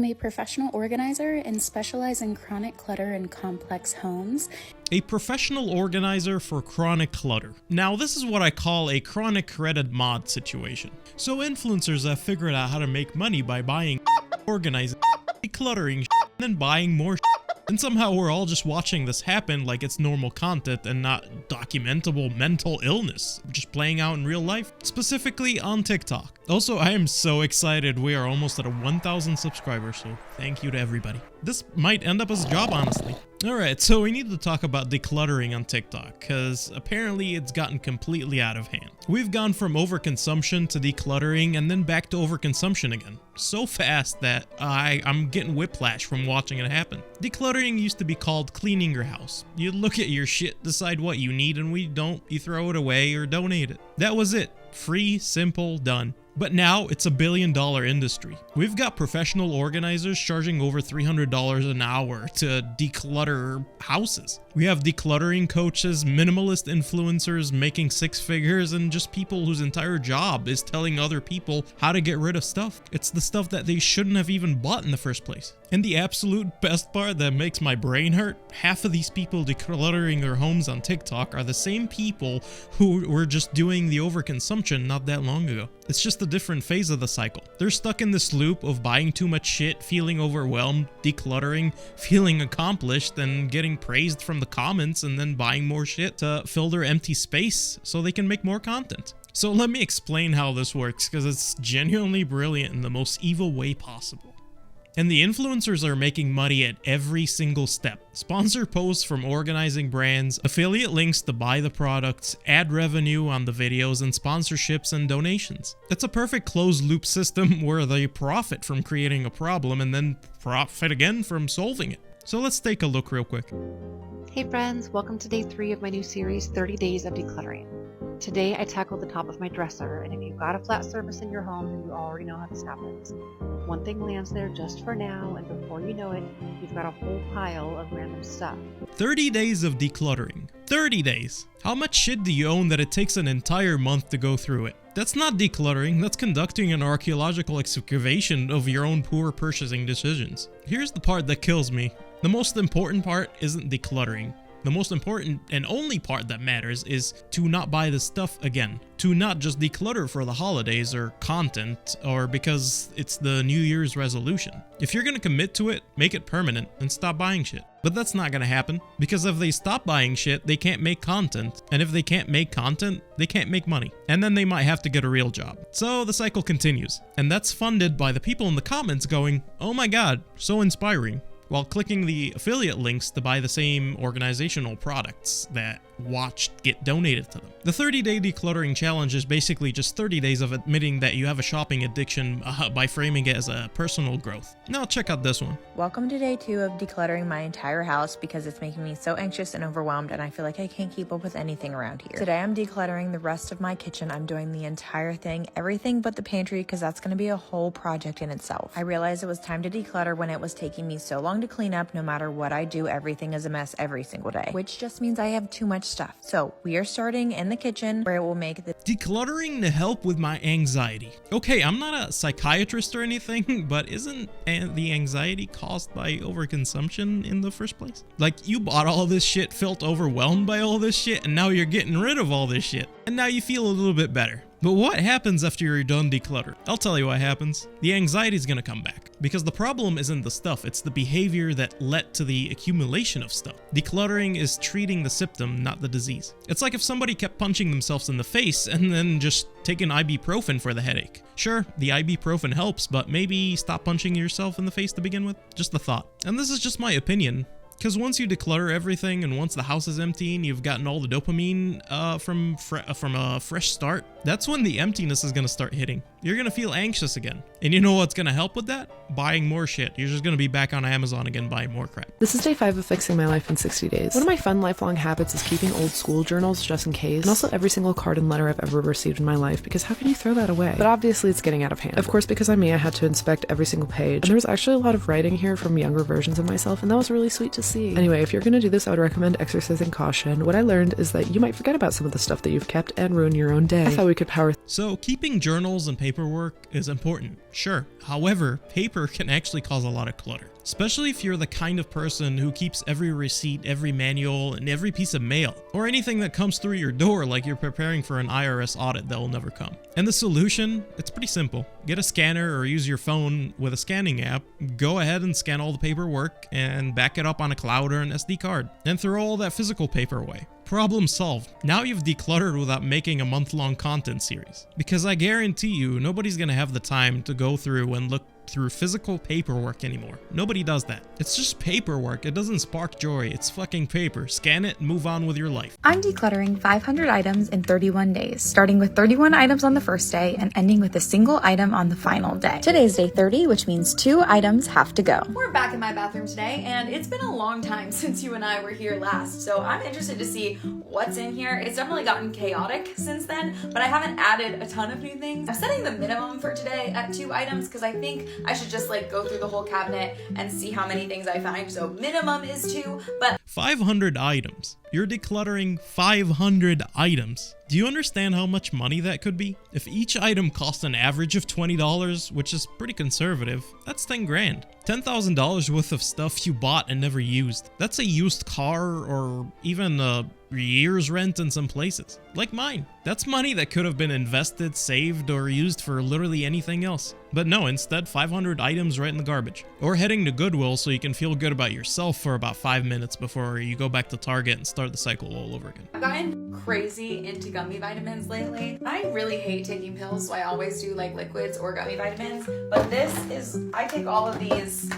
I'm a professional organizer and specialize in chronic clutter in complex homes. A professional organizer for chronic clutter. Now, this is what I call a chronic credit mod situation. So influencers have figured out how to make money by buying, organizing, decluttering, and then buying more. And somehow we're all just watching this happen like it's normal content and not documentable mental illness, just playing out in real life, specifically on TikTok. Also, I am so excited. We are almost at 1,000 subscribers, so thank you to everybody. This might end up as a job, honestly. Alright, so we need to talk about decluttering on TikTok, because apparently it's gotten completely out of hand. We've gone from overconsumption to decluttering and then back to overconsumption again. So fast that I'm getting whiplash from watching it happen. Decluttering used to be called cleaning your house. You look at your shit, decide what you need, and we don't, you throw it away or donate it. That was it. Free, simple, done. But now it's $1 billion industry. We've got professional organizers charging over $300 an hour to declutter houses. We have decluttering coaches, minimalist influencers making six figures, and just people whose entire job is telling other people how to get rid of stuff. It's the stuff that they shouldn't have even bought in the first place. And the absolute best part that makes my brain hurt, half of these people decluttering their homes on TikTok are the same people who were just doing the overconsumption not that long ago. It's just a different phase of the cycle. They're stuck in this loop of buying too much shit, feeling overwhelmed, decluttering, feeling accomplished, and getting praised from the comments, and then buying more shit to fill their empty space so they can make more content. So let me explain how this works, because it's genuinely brilliant in the most evil way possible. And the influencers are making money at every single step. Sponsor posts from organizing brands, affiliate links to buy the products, ad revenue on the videos, and sponsorships and donations. It's a perfect closed loop system where they profit from creating a problem and then profit again from solving it. So let's take a look real quick. Hey friends, welcome to day 3 of my new series, 30 Days of Decluttering. Today I tackled the top of my dresser, and if you've got a flat surface in your home, then you already know how this happens. One thing lands there just for now, and before you know it, you've got a whole pile of random stuff. 30 days of decluttering. 30 days. How much shit do you own that it takes an entire month to go through it? That's not decluttering, that's conducting an archaeological excavation of your own poor purchasing decisions. Here's the part that kills me. The most important part isn't decluttering. The most important and only part that matters is to not buy the stuff again. To not just declutter for the holidays or content or because it's the New Year's resolution. If you're gonna commit to it, make it permanent and stop buying shit. But that's not gonna happen, because if they stop buying shit, they can't make content. And if they can't make content, they can't make money. And then they might have to get a real job. So the cycle continues. And that's funded by the people in the comments going, "Oh my god, so inspiring," while clicking the affiliate links to buy the same organizational products that watched get donated to them. The 30-day decluttering challenge is basically just 30 days of admitting that you have a shopping addiction by framing it as a personal growth. Now check out this one. Welcome to day 2 of decluttering my entire house because it's making me so anxious and overwhelmed, and I feel like I can't keep up with anything around here. Today I'm decluttering the rest of my kitchen. I'm doing the entire thing, everything but the pantry, because that's going to be a whole project in itself. I realized it was time to declutter when it was taking me so long to clean up. No matter what I do, everything is a mess every single day, which just means I have too much stuff. So we are starting in the kitchen, where it will make the decluttering to help with my anxiety. Okay, I'm not a psychiatrist or anything, but isn't the anxiety caused by overconsumption in the first place? Like, you bought all this shit, felt overwhelmed by all this shit, and now you're getting rid of all this shit, and now you feel a little bit better. But what happens after you're done decluttering? I'll tell you what happens. The anxiety is gonna come back. Because the problem isn't the stuff, it's the behavior that led to the accumulation of stuff. Decluttering is treating the symptom, not the disease. It's like if somebody kept punching themselves in the face and then just taking ibuprofen for the headache. Sure, the ibuprofen helps, but maybe stop punching yourself in the face to begin with? Just a thought. And this is just my opinion. Because once you declutter everything and once the house is empty and you've gotten all the dopamine from a fresh start, that's when the emptiness is going to start hitting. You're going to feel anxious again. And you know what's going to help with that? Buying more shit. You're just going to be back on Amazon again buying more crap. This is day 5 of fixing my life in 60 days. One of my fun lifelong habits is keeping old school journals just in case, and also every single card and letter I've ever received in my life, because how can you throw that away? But obviously it's getting out of hand. Of course, because I'm me, I had to inspect every single page, and there was actually a lot of writing here from younger versions of myself, and that was really sweet to see. Anyway, if you're gonna do this, I would recommend exercising caution. What I learned is that you might forget about some of the stuff that you've kept and ruin your own day. I thought we could power So keeping journals and paper paperwork is important, sure. However, paper can actually cause a lot of clutter, especially if you're the kind of person who keeps every receipt, every manual, and every piece of mail, or anything that comes through your door like you're preparing for an IRS audit that will never come. And the solution? It's pretty simple. Get a scanner or use your phone with a scanning app, go ahead and scan all the paperwork and back it up on a cloud or an SD card, and throw all that physical paper away. Problem solved. Now you've decluttered without making a month-long content series. Because I guarantee you, nobody's gonna have the time to go through and look through physical paperwork anymore. Nobody does that. It's just paperwork. It doesn't spark joy. It's fucking paper. Scan it and move on with your life. I'm decluttering 500 items in 31 days, starting with 31 items on the first day and ending with a single item on the final day. Today's day 30, which means 2 items have to go. We're back in my bathroom today, and it's been a long time since you and I were here last, so I'm interested to see what's in here. It's definitely gotten chaotic since then, but I haven't added a ton of new things. I'm setting the minimum for today at 2 items because I think I should just go through the whole cabinet and see how many things I find. So minimum is 2, but 500 items. You're decluttering 500 items. Do you understand how much money that could be? If each item cost an average of $20, which is pretty conservative, that's 10 grand. $10,000 worth of stuff you bought and never used. That's a used car or even a year's rent in some places. Like mine. That's money that could have been invested, saved, or used for literally anything else. But no, instead 500 items right in the garbage. Or heading to Goodwill so you can feel good about yourself for about 5 minutes before you go back to Target and start the cycle all over again. I've gotten crazy into gummy vitamins lately. I really hate taking pills, so I always do liquids or gummy vitamins. But I take all of these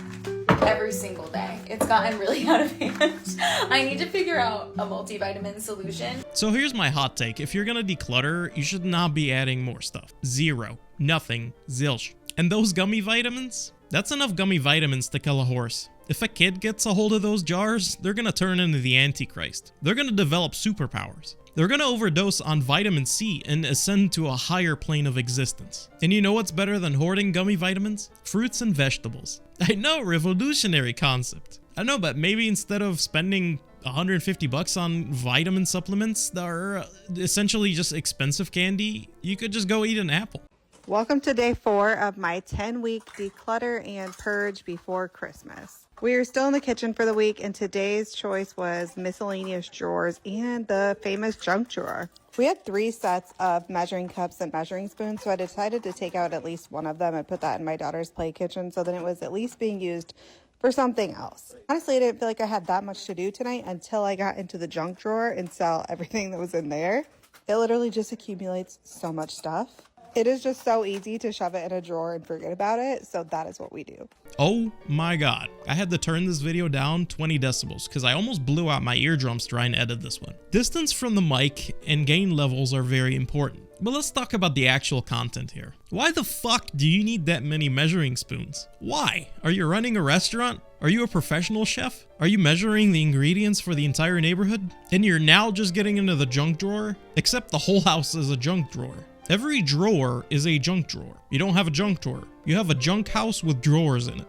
every single day. It's gotten really out of hand. I need to figure out a multivitamin solution. So here's my hot take. If you're gonna declutter, you should not be adding more stuff. Zero. Nothing. Zilch. And those gummy vitamins? That's enough gummy vitamins to kill a horse. If a kid gets a hold of those jars, they're gonna turn into the Antichrist. They're gonna develop superpowers. They're gonna overdose on vitamin C and ascend to a higher plane of existence. And you know what's better than hoarding gummy vitamins? Fruits and vegetables. I know, revolutionary concept. I know, but maybe instead of spending $150 on vitamin supplements that are essentially just expensive candy, you could just go eat an apple. Welcome to day 4 of my 10-week declutter and purge before Christmas. We are still in the kitchen for the week, and today's choice was miscellaneous drawers and the famous junk drawer. We had 3 sets of measuring cups and measuring spoons, so I decided to take out at least one of them and put that in my daughter's play kitchen so that it was at least being used for something else. Honestly, I didn't feel like I had that much to do tonight until I got into the junk drawer and saw everything that was in there. It literally just accumulates so much stuff. It is just so easy to shove it in a drawer and forget about it, so that is what we do. Oh my god. I had to turn this video down 20 decibels because I almost blew out my eardrums trying to edit this one. Distance from the mic and gain levels are very important. But let's talk about the actual content here. Why the fuck do you need that many measuring spoons? Why? Are you running a restaurant? Are you a professional chef? Are you measuring the ingredients for the entire neighborhood? And you're now just getting into the junk drawer? Except the whole house is a junk drawer. Every drawer is a junk drawer. You don't have a junk drawer. You have a junk house with drawers in it.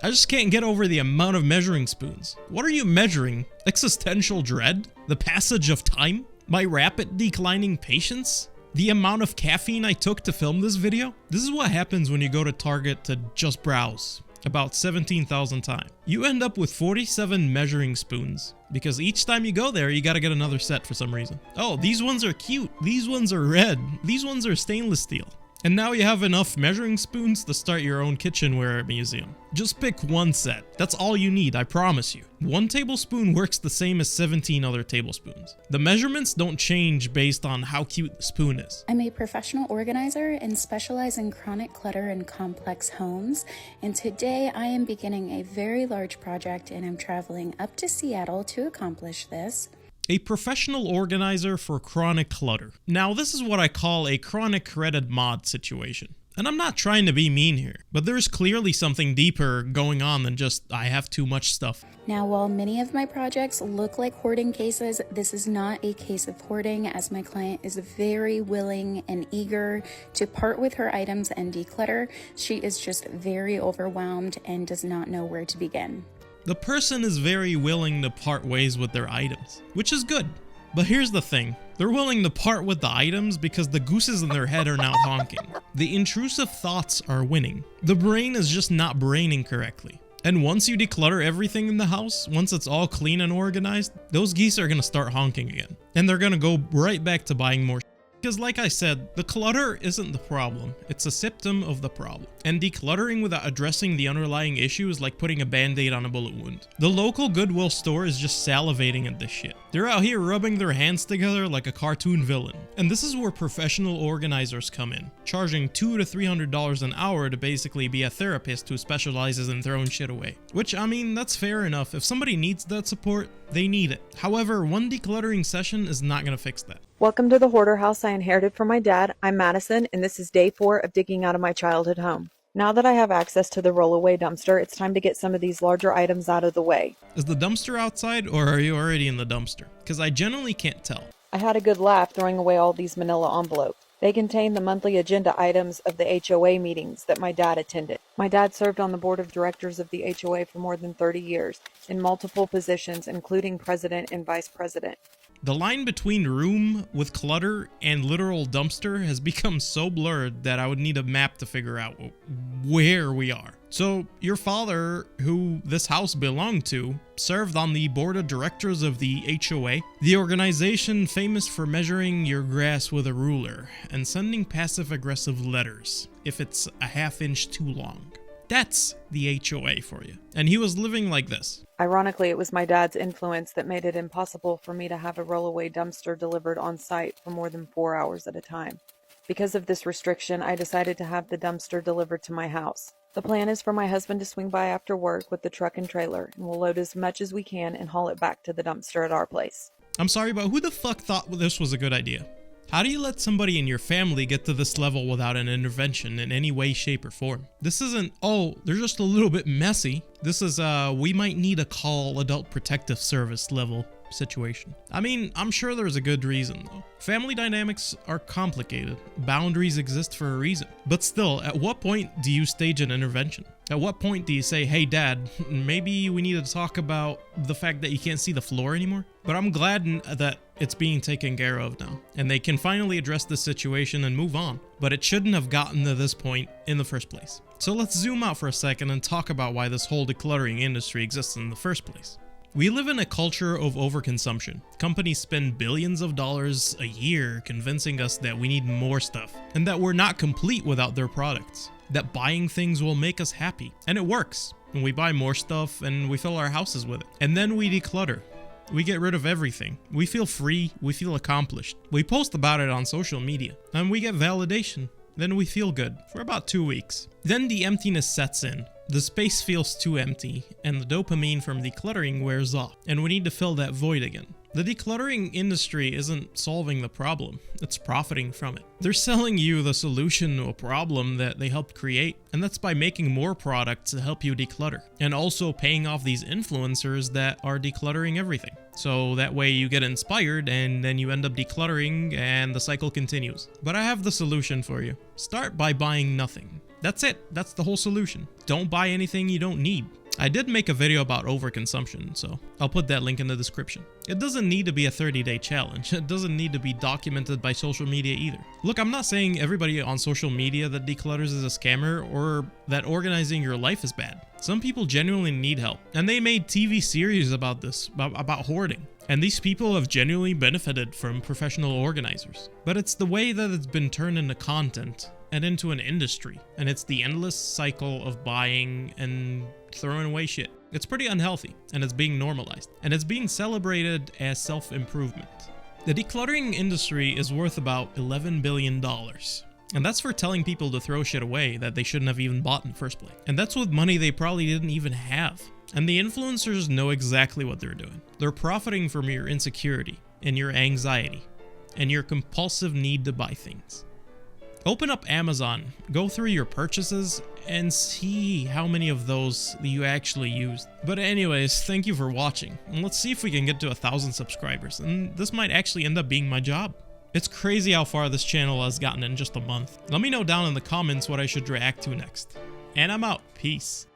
I just can't get over the amount of measuring spoons. What are you measuring? Existential dread? The passage of time? My rapid declining patience? The amount of caffeine I took to film this video? This is what happens when you go to Target to just browse. About 17,000 times. You end up with 47 measuring spoons because each time you go there, you gotta get another set for some reason. Oh, these ones are cute. These ones are red. These ones are stainless steel. And now you have enough measuring spoons to start your own kitchenware museum. Just pick one set. That's all you need, I promise you. 1 tablespoon works the same as 17 other tablespoons. The measurements don't change based on how cute the spoon is. I'm a professional organizer and specialize in chronic clutter in complex homes. And today I am beginning a very large project and I'm traveling up to Seattle to accomplish this. A professional organizer for chronic clutter. Now, this is what I call a chronic credit mod situation. And I'm not trying to be mean here, but there's clearly something deeper going on than just I have too much stuff. Now, while many of my projects look like hoarding cases, this is not a case of hoarding, as my client is very willing and eager to part with her items and declutter. She is just very overwhelmed and does not know where to begin. The person is very willing to part ways with their items, which is good. But here's the thing. They're willing to part with the items because the gooses in their head are now honking. The intrusive thoughts are winning. The brain is just not braining correctly. And once you declutter everything in the house, once it's all clean and organized, those geese are going to start honking again. And they're going to go right back to buying more. Because like I said, the clutter isn't the problem, it's a symptom of the problem. And decluttering without addressing the underlying issue is like putting a band-aid on a bullet wound. The local Goodwill store is just salivating at this shit. They're out here rubbing their hands together like a cartoon villain. And this is where professional organizers come in, charging $200 to $300 an hour to basically be a therapist who specializes in throwing shit away. Which, I mean, that's fair enough. If somebody needs that support, they need it. However, one decluttering session is not going to fix that. Welcome to the hoarder house I inherited from my dad. I'm Madison, and this is day 4 of digging out of my childhood home. Now that I have access to the roll-away dumpster, it's time to get some of these larger items out of the way. Is the dumpster outside, or are you already in the dumpster? Because I generally can't tell. I had a good laugh throwing away all these manila envelopes. They contain the monthly agenda items of the HOA meetings that my dad attended. My dad served on the board of directors of the HOA for more than 30 years, in multiple positions, including president and vice president. The line between room with clutter and literal dumpster has become so blurred that I would need a map to figure out where we are. So your father, who this house belonged to, served on the board of directors of the HOA, the organization famous for measuring your grass with a ruler and sending passive-aggressive letters if it's a half-inch too long. That's the HOA for you. And he was living like this. Ironically, it was my dad's influence that made it impossible for me to have a roll-away dumpster delivered on site for more than 4 hours at a time. Because of this restriction, I decided to have the dumpster delivered to my house. The plan is for my husband to swing by after work with the truck and trailer, and we'll load as much as we can and haul it back to the dumpster at our place. I'm sorry, but who the fuck thought this was a good idea? How do you let somebody in your family get to this level without an intervention in any way, shape, or form? This isn't, oh, they're just a little bit messy. This is, we might need a call Adult Protective Service level situation. I mean, I'm sure there's a good reason though. Family dynamics are complicated. Boundaries exist for a reason. But still, at what point do you stage an intervention? At what point do you say, hey dad, maybe we need to talk about the fact that you can't see the floor anymore? But I'm glad that it's being taken care of now, and they can finally address the situation and move on. But it shouldn't have gotten to this point in the first place. So let's zoom out for a second and talk about why this whole decluttering industry exists in the first place. We live in a culture of overconsumption. Companies spend billions of dollars a year convincing us that we need more stuff, and that we're not complete without their products. That buying things will make us happy, and it works. And we buy more stuff and we fill our houses with it. And then we declutter. We get rid of everything. We feel free, we feel accomplished. We post about it on social media, and we get validation. Then we feel good for about 2 weeks. Then the emptiness sets in. The space feels too empty, and the dopamine from decluttering wears off, and we need to fill that void again. The decluttering industry isn't solving the problem, it's profiting from it. They're selling you the solution to a problem that they helped create, and that's by making more products to help you declutter, and also paying off these influencers that are decluttering everything. So that way you get inspired and then you end up decluttering and the cycle continues. But I have the solution for you. Start by buying nothing. That's it. That's the whole solution. Don't buy anything you don't need. I did make a video about overconsumption, so I'll put that link in the description. It doesn't need to be a 30-day challenge. It doesn't need to be documented by social media either. Look, I'm not saying everybody on social media that declutters is a scammer or that organizing your life is bad. Some people genuinely need help, and they made TV series about this, about hoarding. And these people have genuinely benefited from professional organizers. But it's the way that it's been turned into content and into an industry, and it's the endless cycle of buying and throwing away shit. It's pretty unhealthy, and it's being normalized, and it's being celebrated as self-improvement. The decluttering industry is worth about $11 billion. And that's for telling people to throw shit away that they shouldn't have even bought in the first place. And that's with money they probably didn't even have. And the influencers know exactly what they're doing. They're profiting from your insecurity and your anxiety and your compulsive need to buy things. Open up Amazon, go through your purchases, and see how many of those you actually used. But anyways, thank you for watching, and let's see if we can get to 1,000 subscribers, and this might actually end up being my job. It's crazy how far this channel has gotten in just a month. Let me know down in the comments what I should react to next. And I'm out. Peace.